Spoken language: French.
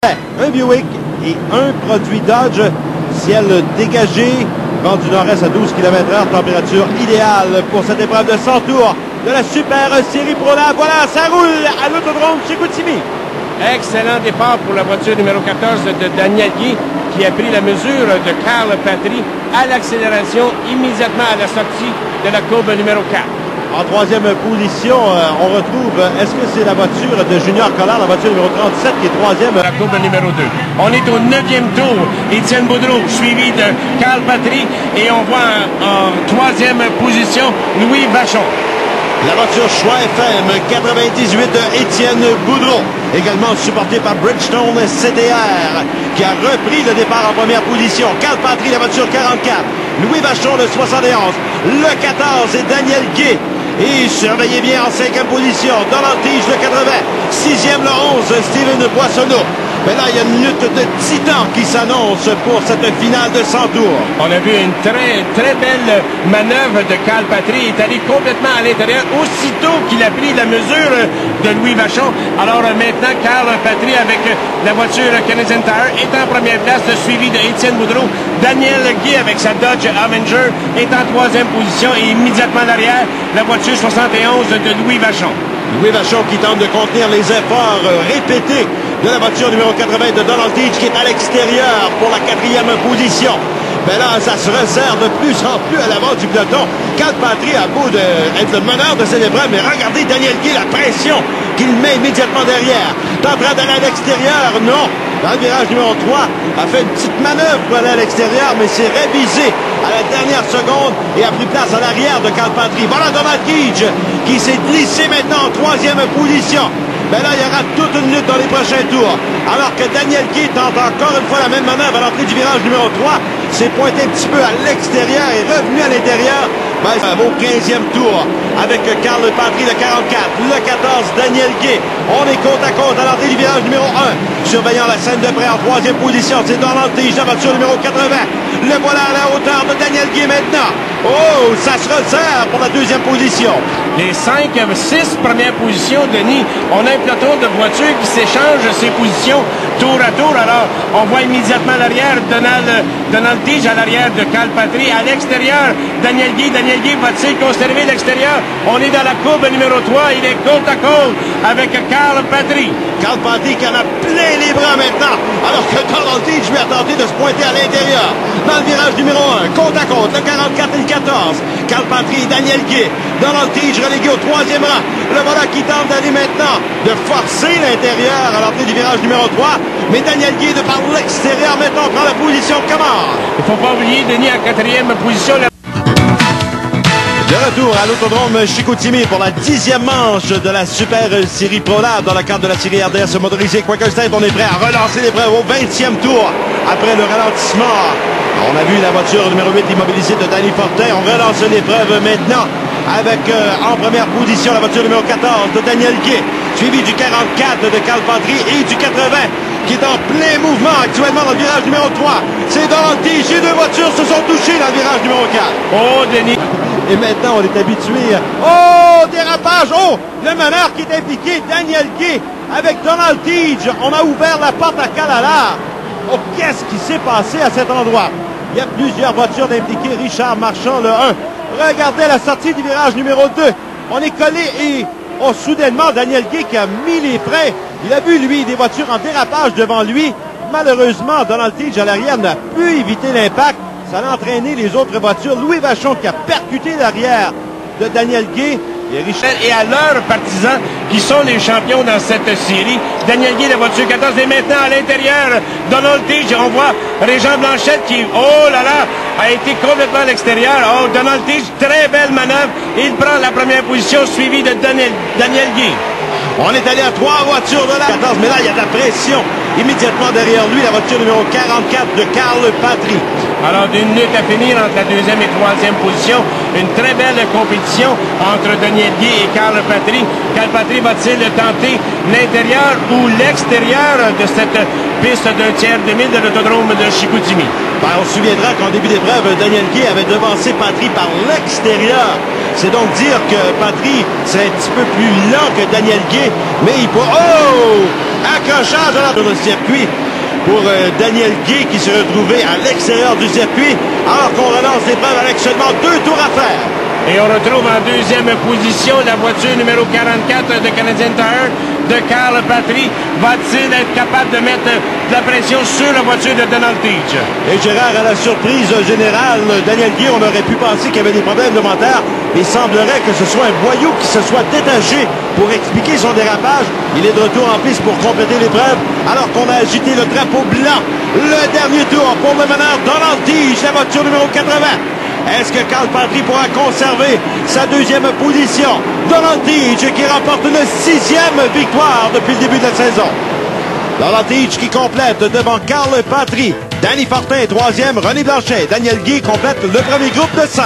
Un Buick et un produit Dodge. Ciel dégagé, vent du nord-est à 12 km/h, température idéale pour cette épreuve de 100 tours de la Super Série Pro-Lab. Voilà, ça roule à l'autodrome Chicoutimi. Excellent départ pour la voiture numéro 14 de Daniel Guy, qui a pris la mesure de Carl Patry à l'accélération immédiatement à la sortie de la courbe numéro 4. En troisième position, on retrouve, est-ce que c'est la voiture de Junior Collard, la voiture numéro 37 qui est troisième? La courbe numéro 2. On est au 9e tour. Étienne Boudreau, suivi de Carl Patry, et on voit en troisième position Louis Vachon. La voiture Choix FM 98 de Étienne Boudreau, également supportée par Bridgestone CTR, qui a repris le départ en première position. Carl Patry, la voiture 44. Louis Vachon, le 71. Le 14 et Daniel Guy. Et surveillez bien en cinquième position, Donald Tige, le 80. Sixième, le 11, Steven Boissonneau. Mais là, il y a une lutte de titans qui s'annonce pour cette finale de 100 tours. On a vu une très belle manœuvre de Carl Patry. Il est allé complètement à l'intérieur aussitôt qu'il a pris la mesure de Louis Vachon. Alors maintenant, Carl Patry avec la voiture Canadian Tire est en première place, suivi de Étienne Boudreau. Daniel Guy avec sa Dodge Avenger est en troisième position et immédiatement derrière, la voiture 71 de Louis Vachon. Louis Vachon qui tente de contenir les efforts répétés de la voiture numéro 80 de Donald Tige qui est à l'extérieur pour la quatrième position. Mais là, ça se resserre de plus en plus à l'avant du peloton. Carl Patry a beau être le meneur de cette épreuve, mais regardez Daniel Guy, la pression qu'il met immédiatement derrière. T'es en train d'aller à l'extérieur? Non. Dans le virage numéro 3, a fait une petite manœuvre pour aller à l'extérieur, mais s'est révisé à la dernière seconde et a pris place à l'arrière de Carl Patry. Voilà Donald Tige qui s'est glissé maintenant en troisième position. Mais là, il y aura toute une lutte dans les prochains tours. Alors que Daniel Guy tente encore une fois la même manœuvre à l'entrée du virage numéro 3. S'est pointé un petit peu à l'extérieur et revenu à l'intérieur. Ben, ça va au 15e tour avec Carl Patry, le 44, le 14, Daniel Guy. On est côte à côte à l'entrée du virage numéro 1. Surveillant la scène de près en troisième position, c'est Donald Tige, la voiture numéro 80. Le voilà à la hauteur de Daniel Guy maintenant. Oh, ça se resserre pour la deuxième position. Les 6 premières positions, Denis, on a un peloton de voitures qui s'échangent ses positions tour à tour. Alors, on voit immédiatement à l'arrière Donald Tige à l'arrière de Carl Patry. À l'extérieur, Daniel Guy va-t-il conserver l'extérieur? On est dans la courbe numéro 3. Il est côte à côte avec Carl Patry. Carl Patry qui en a plein les bras maintenant, alors que Donald Tige lui a tenté de se pointer à l'intérieur. Dans le virage numéro 1, côte à côte, le 44 et le 14. Carl Patry, Daniel Guy. Donald Tige relégué au troisième rang. Le voilà qui tente d'aller maintenant, de forcer l'intérieur à l'entrée du virage numéro 3. Mais Daniel Guy, de par l'extérieur, maintenant prend la position de commande. Il ne faut pas oublier, Denis, en quatrième position. De retour à l'autodrome Chicoutimi pour la 10e manche de la Super Série Pro-Lab dans le cadre de la série RDS motorisée Quaker State. On est prêt à relancer l'épreuve au 20e tour après le ralentissement. On a vu la voiture numéro 8 immobilisée de Danny Fortin. On relance l'épreuve maintenant avec en première position la voiture numéro 14 de Daniel Guy, suivi du 44 de Carl Patry et du 80 qui est en plein mouvement actuellement dans le virage numéro 3. C'est Donald Tige. Les deux voitures se sont touchées dans le virage numéro 4. Oh, Denis! Et maintenant, on est habitué. Oh, dérapage! Oh, le meneur qui est impliqué, Daniel Guy, avec Donald Tige. On a ouvert la porte à Calala. Oh, qu'est-ce qui s'est passé à cet endroit? Il y a plusieurs voitures impliquées. Richard Marchand, le 1. Regardez la sortie du virage numéro 2. On est collé et, oh, soudainement, Daniel Guy qui a mis les freins. Il a vu, lui, des voitures en dérapage devant lui. Malheureusement, Donald Tige à l'arrière n'a pu éviter l'impact. Ça a entraîné les autres voitures. Louis Vachon qui a percuté l'arrière de Daniel Guy. Et Richard et à leurs partisans qui sont les champions dans cette série. Daniel Guy, la voiture 14, et maintenant à l'intérieur, Donald Tige. On voit Régent Blanchette qui, oh là là, a été complètement à l'extérieur. Oh, Donald Tige, très belle manœuvre. Il prend la première position, suivi de Daniel Guy. On est allé à 3 voitures de la 14, mais là, il y a de la pression immédiatement derrière lui, la voiture numéro 44 de Carl Patry. Alors, d'une lutte à finir entre la deuxième et troisième position. Une très belle compétition entre Daniel Guy et Carl Patry. Carl Patry va-t-il tenter l'intérieur ou l'extérieur de cette piste d'un tiers de mille de l'autodrome de Chicoutimi? Ben, on se souviendra qu'en début d'épreuve, Daniel Guy avait devancé Patry par l'extérieur. C'est donc dire que Patry serait un petit peu plus lent que Daniel Guy, mais il peut... Oh! Accrochage sur le circuit pour Daniel Guy qui s'est retrouvé à l'extérieur du circuit alors qu'on relance l'épreuve avec seulement 2 tours à faire. Et on retrouve en deuxième position la voiture numéro 44 de Canadian Tire de Carl Patry. Va-t-il être capable de mettre de la pression sur la voiture de Donald Theetge? Et Gérard, à la surprise générale, Daniel Guy, on aurait pu penser qu'il y avait des problèmes de moteur. Il semblerait que ce soit un boyau qui se soit détaché pour expliquer son dérapage. Il est de retour en piste pour compléter l'épreuve alors qu'on a agité le drapeau blanc. Le dernier tour pour le meneur Donald Theetge, la voiture numéro 80. Est-ce que Carl Patry pourra conserver sa deuxième position? Donald Theetge qui remporte une 6e victoire depuis le début de la saison. Donald Theetge qui complète devant Carl Patry. Danny Fortin, 3e. René Blanchet. Daniel Guy complète le premier groupe de 5.